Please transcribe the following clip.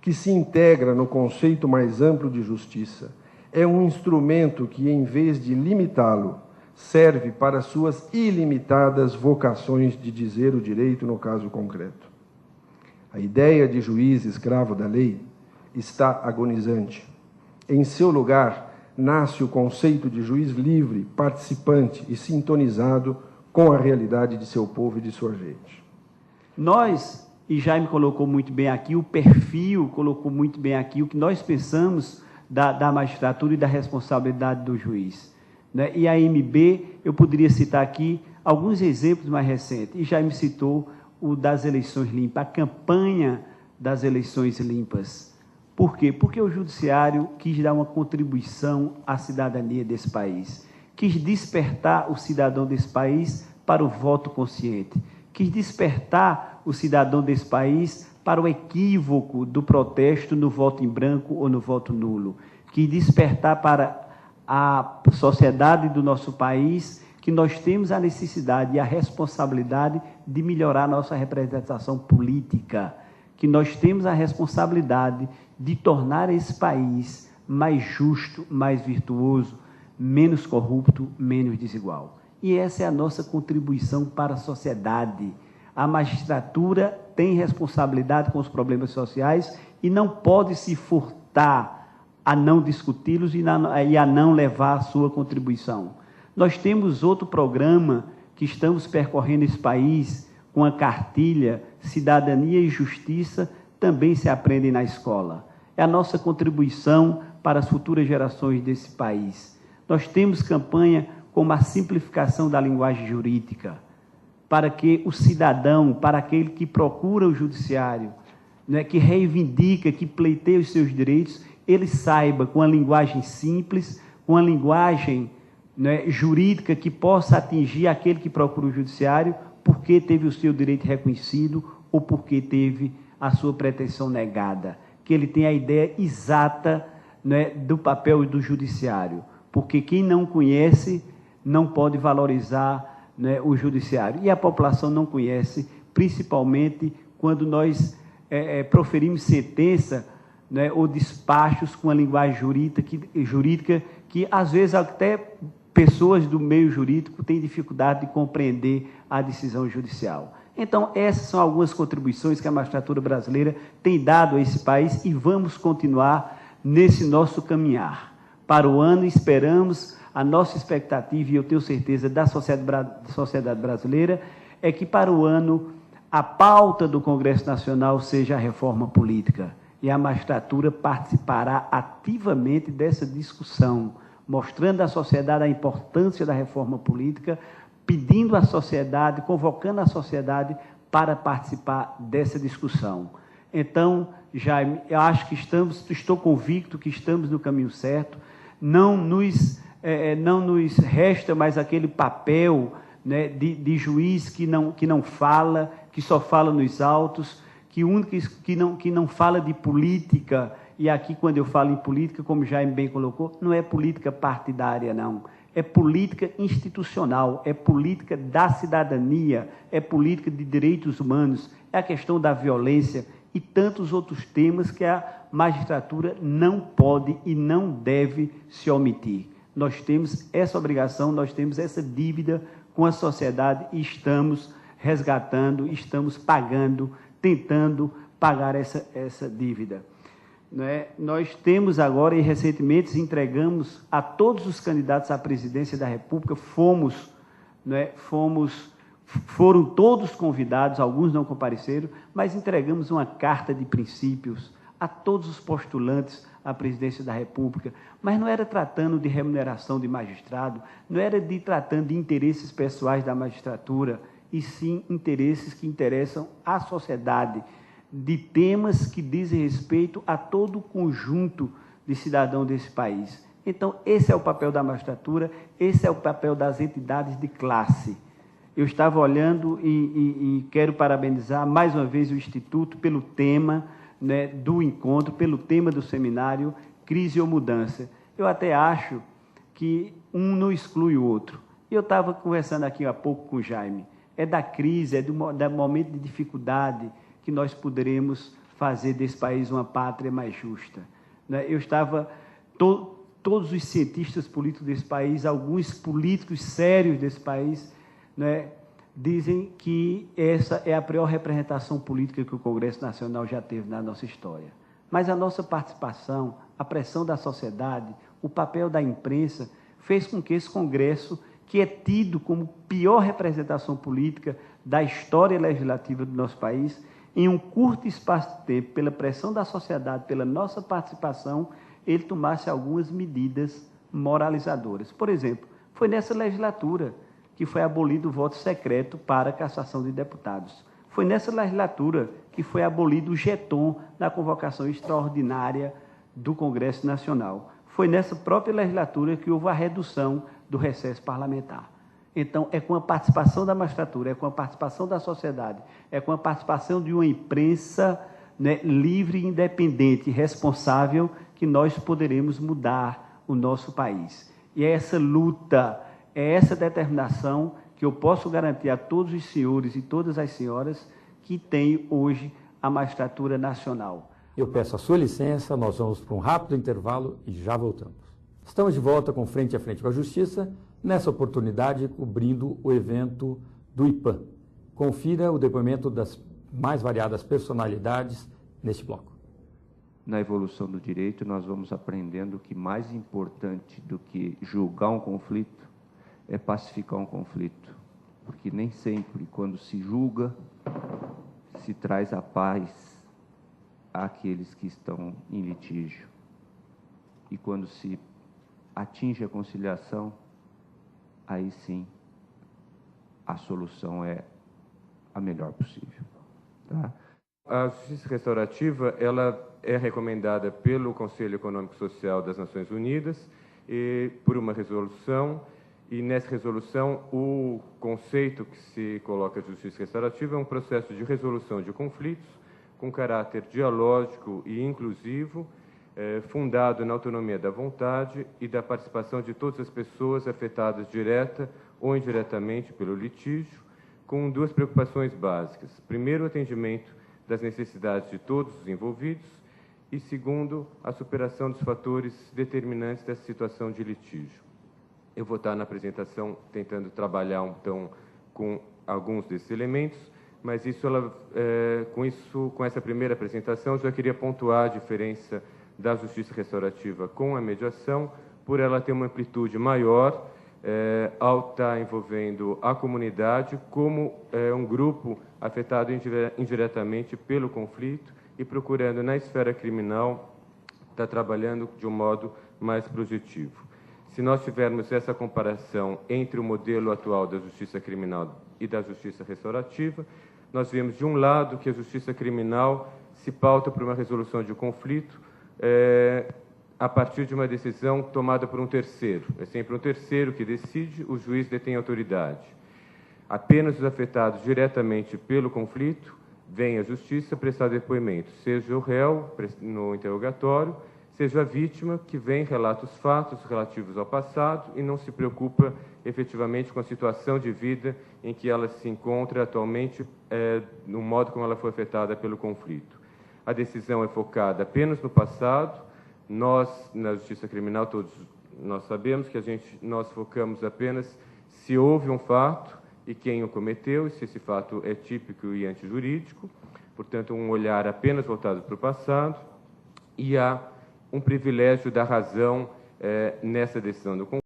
que se integra no conceito mais amplo de justiça. É um instrumento que, em vez de limitá-lo, serve para suas ilimitadas vocações de dizer o direito no caso concreto. A ideia de juiz escravo da lei está agonizante. Em seu lugar, nasce o conceito de juiz livre, participante e sintonizado com a realidade de seu povo e de sua gente. Nós, e Jaime colocou muito bem aqui, o perfil colocou muito bem aqui, o que nós pensamos da magistratura e da responsabilidade do juiz. Né? E a MB, eu poderia citar aqui alguns exemplos mais recentes, e Jaime citou o das eleições limpas, a campanha das eleições limpas. Por quê? Porque o Judiciário quis dar uma contribuição à cidadania desse país, quis despertar o cidadão desse país para o voto consciente, quis despertar o cidadão desse país para o equívoco do protesto no voto em branco ou no voto nulo, quis despertar para a sociedade do nosso país que nós temos a necessidade e a responsabilidade de melhorar nossa representação política, que nós temos a responsabilidade de tornar esse país mais justo, mais virtuoso, menos corrupto, menos desigual. E essa é a nossa contribuição para a sociedade. A magistratura tem responsabilidade com os problemas sociais e não pode se furtar a não discuti-los e a não levar a sua contribuição. Nós temos outro programa que estamos percorrendo esse país com a cartilha Cidadania e Justiça, também se aprendem na escola. É a nossa contribuição para as futuras gerações desse país. Nós temos campanha como a simplificação da linguagem jurídica, para que o cidadão, para aquele que procura o judiciário, né, que reivindica, que pleiteia os seus direitos, ele saiba, com a linguagem simples, com a linguagem, né, jurídica, que possa atingir aquele que procura o judiciário, porque teve o seu direito reconhecido ou porque teve a sua pretensão negada, que ele tenha a ideia exata, né, do papel do judiciário, porque quem não conhece não pode valorizar, né, o judiciário, e a população não conhece, principalmente quando nós proferimos sentença, né, ou despachos com a linguagem jurídica que, às vezes, até pessoas do meio jurídico têm dificuldade de compreender a decisão judicial. Então, essas são algumas contribuições que a magistratura brasileira tem dado a esse país e vamos continuar nesse nosso caminhar. Para o ano, esperamos, a nossa expectativa, e eu tenho certeza da sociedade brasileira, é que para o ano a pauta do Congresso Nacional seja a reforma política. E a magistratura participará ativamente dessa discussão, mostrando à sociedade a importância da reforma política, pedindo à sociedade, convocando a sociedade para participar dessa discussão. Então, Jaime, eu acho que estou convicto que estamos no caminho certo, não nos resta mais aquele papel, né, de juiz que não fala, que só fala nos autos, que não fala de política, e aqui quando eu falo em política, como Jaime bem colocou, não é política partidária, não. É política institucional, é política da cidadania, é política de direitos humanos, é a questão da violência e tantos outros temas que a magistratura não pode e não deve se omitir. Nós temos essa obrigação, nós temos essa dívida com a sociedade e estamos resgatando, estamos pagando, tentando pagar essa dívida. Né? Nós temos agora, e recentemente entregamos a todos os candidatos à presidência da República, foram todos convidados, alguns não compareceram, mas entregamos uma carta de princípios a todos os postulantes à presidência da República, mas não era tratando de remuneração de magistrado, não era tratando de interesses pessoais da magistratura, e sim interesses que interessam à sociedade, de temas que dizem respeito a todo o conjunto de cidadãos desse país. Então, esse é o papel da magistratura, esse é o papel das entidades de classe. Eu estava olhando e quero parabenizar mais uma vez o Instituto pelo tema, né, do encontro, pelo tema do seminário, Crise ou Mudança. Eu até acho que um não exclui o outro. Eu estava conversando aqui há pouco com o Jaime. É da crise, é do momento de dificuldade que nós poderemos fazer desse país uma pátria mais justa. Né? Todos os cientistas políticos desse país, alguns políticos sérios desse país, né, dizem que essa é a pior representação política que o Congresso Nacional já teve na nossa história. Mas a nossa participação, a pressão da sociedade, o papel da imprensa, fez com que esse Congresso, que é tido como pior representação política da história legislativa do nosso país, em um curto espaço de tempo, pela pressão da sociedade, pela nossa participação, ele tomasse algumas medidas moralizadoras. Por exemplo, foi nessa legislatura que foi abolido o voto secreto para a cassação de deputados. Foi nessa legislatura que foi abolido o jeton na convocação extraordinária do Congresso Nacional. Foi nessa própria legislatura que houve a redução do recesso parlamentar. Então, é com a participação da magistratura, é com a participação da sociedade, é com a participação de uma imprensa, né, livre, independente e responsável que nós poderemos mudar o nosso país. E é essa luta, é essa determinação que eu posso garantir a todos os senhores e todas as senhoras que tem hoje a magistratura nacional. Eu peço a sua licença, nós vamos para um rápido intervalo e já voltamos. Estamos de volta com Frente a Frente com a Justiça, nessa oportunidade cobrindo o evento do IPAM. Confira o depoimento das mais variadas personalidades neste bloco. Na evolução do direito, nós vamos aprendendo que mais importante do que julgar um conflito é pacificar um conflito, porque nem sempre, quando se julga, se traz a paz àqueles que estão em litígio. E quando se atinge a conciliação, aí sim a solução é a melhor possível. Tá? A justiça restaurativa, ela é recomendada pelo Conselho Econômico e Social das Nações Unidas e por uma resolução, e nessa resolução o conceito que se coloca de justiça restaurativa é um processo de resolução de conflitos com caráter dialógico e inclusivo, fundado na autonomia da vontade e da participação de todas as pessoas afetadas direta ou indiretamente pelo litígio, com duas preocupações básicas. Primeiro, o atendimento das necessidades de todos os envolvidos e, segundo, a superação dos fatores determinantes dessa situação de litígio. Eu vou estar na apresentação tentando trabalhar, então, com alguns desses elementos, mas com essa primeira apresentação, eu já queria pontuar a diferença da justiça restaurativa com a mediação, por ela ter uma amplitude maior, ao estar envolvendo a comunidade como um grupo afetado indiretamente pelo conflito e procurando, na esfera criminal, estar trabalhando de um modo mais projetivo. Se nós tivermos essa comparação entre o modelo atual da justiça criminal e da justiça restaurativa, nós vemos, de um lado, que a justiça criminal se pauta por uma resolução de conflito a partir de uma decisão tomada por um terceiro. É sempre um terceiro que decide, o juiz detém autoridade. Apenas os afetados diretamente pelo conflito vêm à justiça prestar depoimento, seja o réu no interrogatório, seja a vítima, que vem, relata os fatos relativos ao passado e não se preocupa efetivamente com a situação de vida em que ela se encontra atualmente, no modo como ela foi afetada pelo conflito. A decisão é focada apenas no passado. Nós, na justiça criminal, todos nós sabemos que nós focamos apenas se houve um fato e quem o cometeu, e se esse fato é típico e antijurídico, portanto, um olhar apenas voltado para o passado, e há um privilégio da razão nessa decisão do conflito.